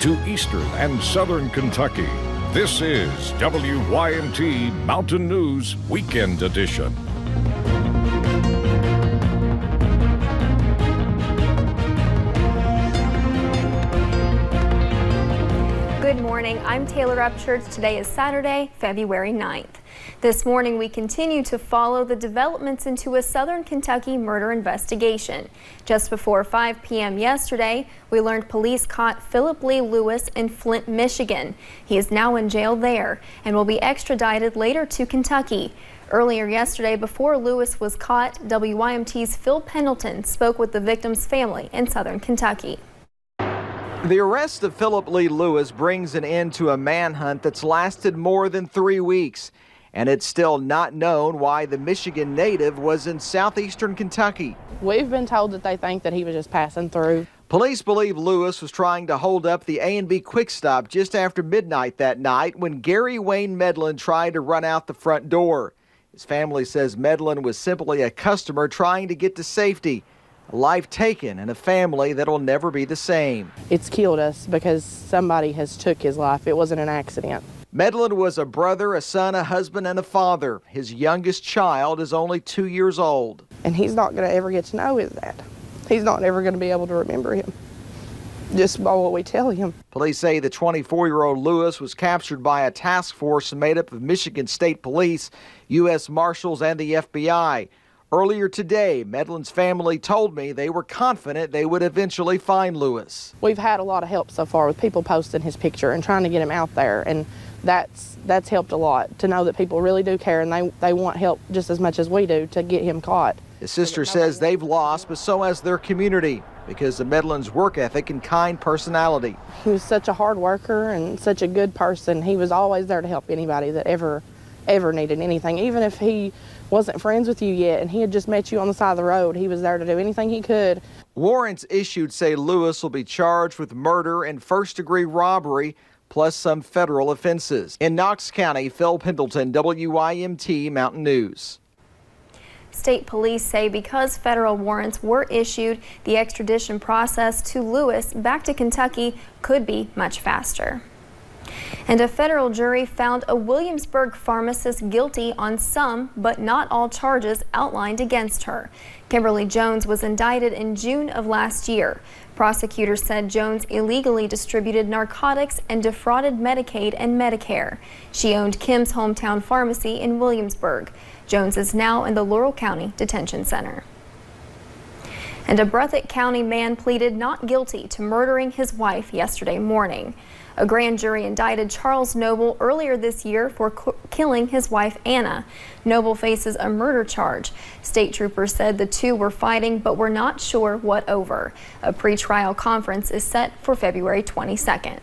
to eastern and southern Kentucky. This is WYMT Mountain News Weekend Edition. Good morning, I'm Taylor Upchurch. Today is Saturday, February 9th. This morning we continue to follow the developments into a southern Kentucky murder investigation. Just before 5 p.m. yesterday, we learned police caught Phillip Lee Lewis in Flint, Michigan. He is now in jail there and will be extradited later to Kentucky. Earlier yesterday, before Lewis was caught, WYMT's Phil Pendleton spoke with the victim's family in southern Kentucky. The arrest of Phillip Lee Lewis brings an end to a manhunt that's lasted more than 3 weeks. And it's still not known why the Michigan native was in southeastern Kentucky. We've been told that they think that he was just passing through. Police believe Lewis was trying to hold up the A&B Quick Stop just after midnight that night when Gary Wayne Medlin tried to run out the front door. His family says Medlin was simply a customer trying to get to safety. A life taken and a family that'll never be the same. It's killed us because somebody has took his life. It wasn't an accident. Medlin was a brother, a son, a husband, and a father. His youngest child is only 2 years old. And he's not going to ever get to know his dad. He's not ever going to be able to remember him, just by what we tell him. Police say the 24-year-old Lewis was captured by a task force made up of Michigan State Police, U.S. Marshals, and the FBI. Earlier today, Medlin's family told me they were confident they would eventually find Lewis. We've had a lot of help so far with people posting his picture and trying to get him out there, and that's helped a lot to know that people really do care and they want help just as much as we do to get him caught. His sister says they've lost, but so has their community because of Medlin's work ethic and kind personality. He was such a hard worker and such a good person. He was always there to help anybody that ever needed anything, even if he wasn't friends with you yet and he had just met you on the side of the road. He was there to do anything he could. Warrants issued say Lewis will be charged with murder and first-degree robbery, plus some federal offenses. In Knox County, Phil Pendleton, WYMT Mountain News. State police say because federal warrants were issued, the extradition process to Lewis back to Kentucky could be much faster. And a federal jury found a Williamsburg pharmacist guilty on some, but not all charges outlined against her. Kimberly Jones was indicted in June of last year. Prosecutors said Jones illegally distributed narcotics and defrauded Medicaid and Medicare. She owned Kim's hometown pharmacy in Williamsburg. Jones is now in the Laurel County Detention Center. And a Breathitt County man pleaded not guilty to murdering his wife yesterday morning. A grand jury indicted Charles Noble earlier this year for killing his wife Anna. Noble faces a murder charge. State troopers said the two were fighting but were not sure what over. A pretrial conference is set for February 22nd.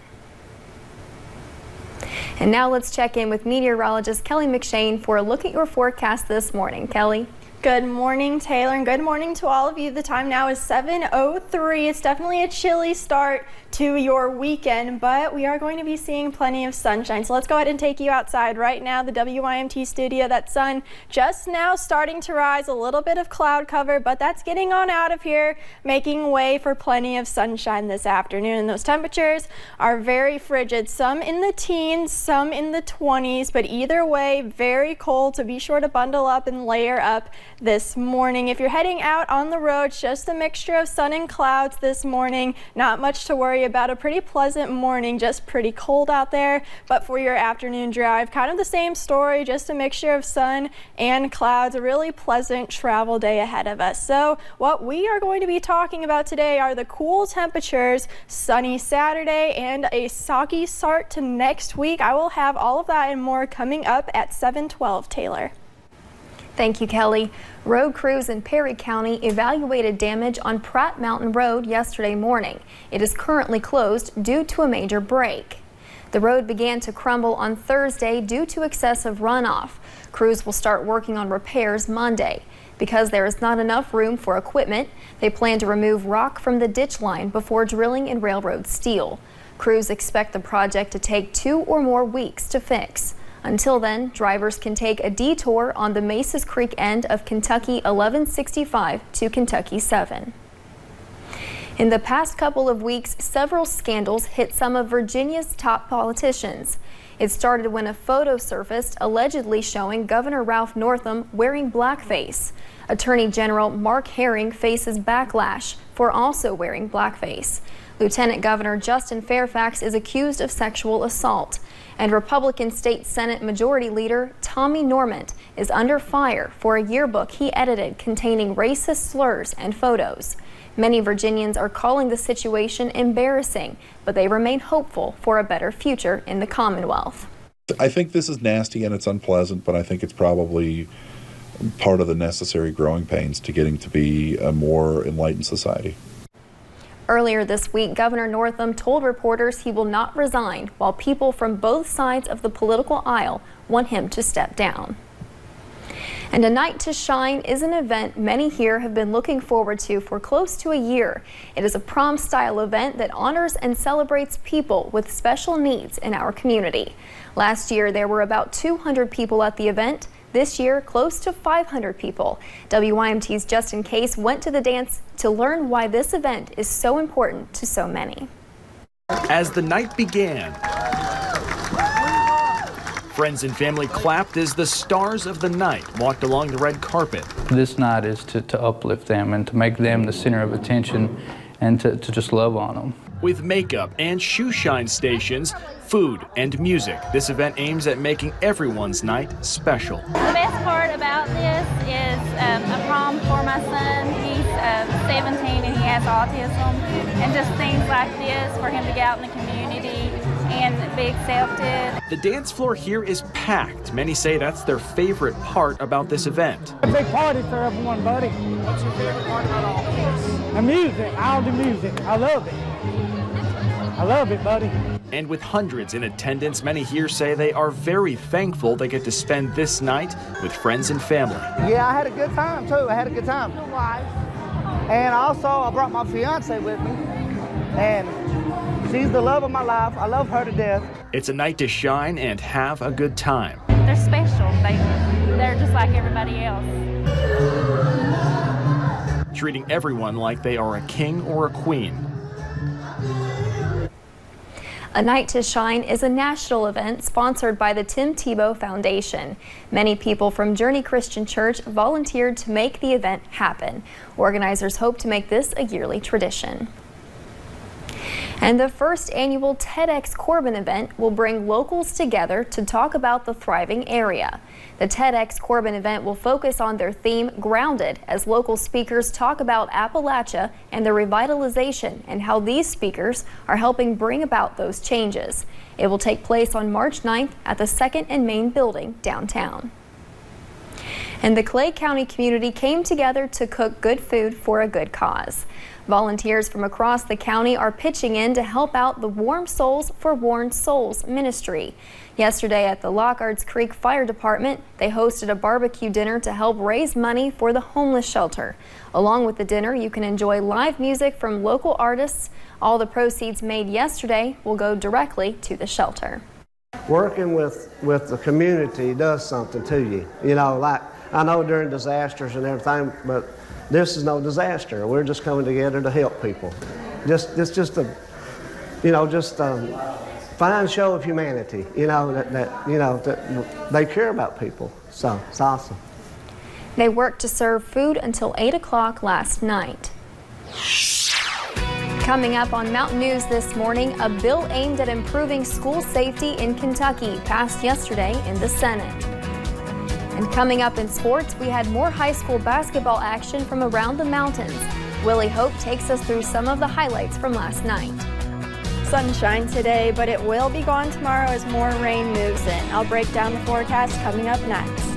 And now let's check in with meteorologist Kelly McShane for a look at your forecast this morning. Kelly. Good morning, Taylor, and good morning to all of you. The time now is 7:03. It's definitely a chilly start to your weekend, but we are going to be seeing plenty of sunshine. So let's go ahead and take you outside right now. The WYMT studio, that sun just now starting to rise, a little bit of cloud cover, but that's getting on out of here, making way for plenty of sunshine this afternoon. And those temperatures are very frigid, some in the teens, some in the 20s, but either way, very cold, so be sure to bundle up and layer up this morning. If you're heading out on the road, just a mixture of sun and clouds this morning. Not much to worry about. A pretty pleasant morning, just pretty cold out there. But for your afternoon drive, kind of the same story, just a mixture of sun and clouds. A really pleasant travel day ahead of us. So what we are going to be talking about today are the cool temperatures, sunny Saturday, and a soggy start to next week. I will have all of that and more coming up at 7:12, Taylor. Thank you, Kelly. Road crews in Perry County evaluated damage on Pratt Mountain Road yesterday morning. It is currently closed due to a major break. The road began to crumble on Thursday due to excessive runoff. Crews will start working on repairs Monday. Because there is not enough room for equipment, they plan to remove rock from the ditch line before drilling in railroad steel. Crews expect the project to take 2 or more weeks to fix. Until then, drivers can take a detour on the Maces Creek end of Kentucky 1165 to Kentucky 7. In the past couple of weeks, several scandals hit some of Virginia's top politicians. It started when a photo surfaced allegedly showing Governor Ralph Northam wearing blackface. Attorney General Mark Herring faces backlash for also wearing blackface. Lieutenant Governor Justin Fairfax is accused of sexual assault. And Republican State Senate Majority Leader Tommy Normant is under fire for a yearbook he edited containing racist slurs and photos. Many Virginians are calling the situation embarrassing, but they remain hopeful for a better future in the Commonwealth. I think this is nasty and it's unpleasant, but I think it's probably part of the necessary growing pains to getting to be a more enlightened society. Earlier this week, Governor Northam told reporters he will not resign while people from both sides of the political aisle want him to step down. And A Night to Shine is an event many here have been looking forward to for close to a year. It is a prom-style event that honors and celebrates people with special needs in our community. Last year, there were about 200 people at the event. This year, close to 500 people. WYMT's Justin Case went to the dance to learn why this event is so important to so many. As the night began, friends and family clapped as the stars of the night walked along the red carpet. This night is to uplift them and to make them the center of attention and to just love on them. With makeup and shoe shine stations, food and music, this event aims at making everyone's night special. The best part about this is a prom for my son. He's 17 and he has autism, and just things like this for him to get out in the community and be accepted. The dance floor here is packed. Many say that's their favorite part about this event. A big party for everyone, buddy. What's your favorite part about all this? The music, all the music. I love it. I love it, buddy. And with hundreds in attendance, many here say they are very thankful they get to spend this night with friends and family. Yeah, I had a good time, too. I had a good time. And also, I brought my fiance with me. And she's the love of my life. I love her to death. It's a night to shine and have a good time. They're special. They're just like everybody else. Treating everyone like they are a king or a queen. A Night to Shine is a national event sponsored by the Tim Tebow Foundation. Many people from Journey Christian Church volunteered to make the event happen. Organizers hope to make this a yearly tradition. And the first annual TEDx Corbin event will bring locals together to talk about the thriving area. The TEDx Corbin event will focus on their theme, Grounded, as local speakers talk about Appalachia and the revitalization and how these speakers are helping bring about those changes. It will take place on March 9th at the 2nd and Main building downtown. And the Clay County community came together to cook good food for a good cause. Volunteers from across the county are pitching in to help out the Warm Souls for Worn Souls ministry. Yesterday at the Lockharts Creek Fire Department, they hosted a barbecue dinner to help raise money for the homeless shelter. Along with the dinner, you can enjoy live music from local artists. All the proceeds made yesterday will go directly to the shelter. Working with the community does something to you. You know, like I know during disasters and everything, but this is no disaster. We're just coming together to help people. Just a, you know, just a fine show of humanity. You know that they care about people. So it's awesome. They worked to serve food until 8 o'clock last night. Coming up on Mountain News this morning, a bill aimed at improving school safety in Kentucky passed yesterday in the Senate. And coming up in sports, we had more high school basketball action from around the mountains. Willie Hope takes us through some of the highlights from last night. Sunshine today, but it will be gone tomorrow as more rain moves in. I'll break down the forecast coming up next.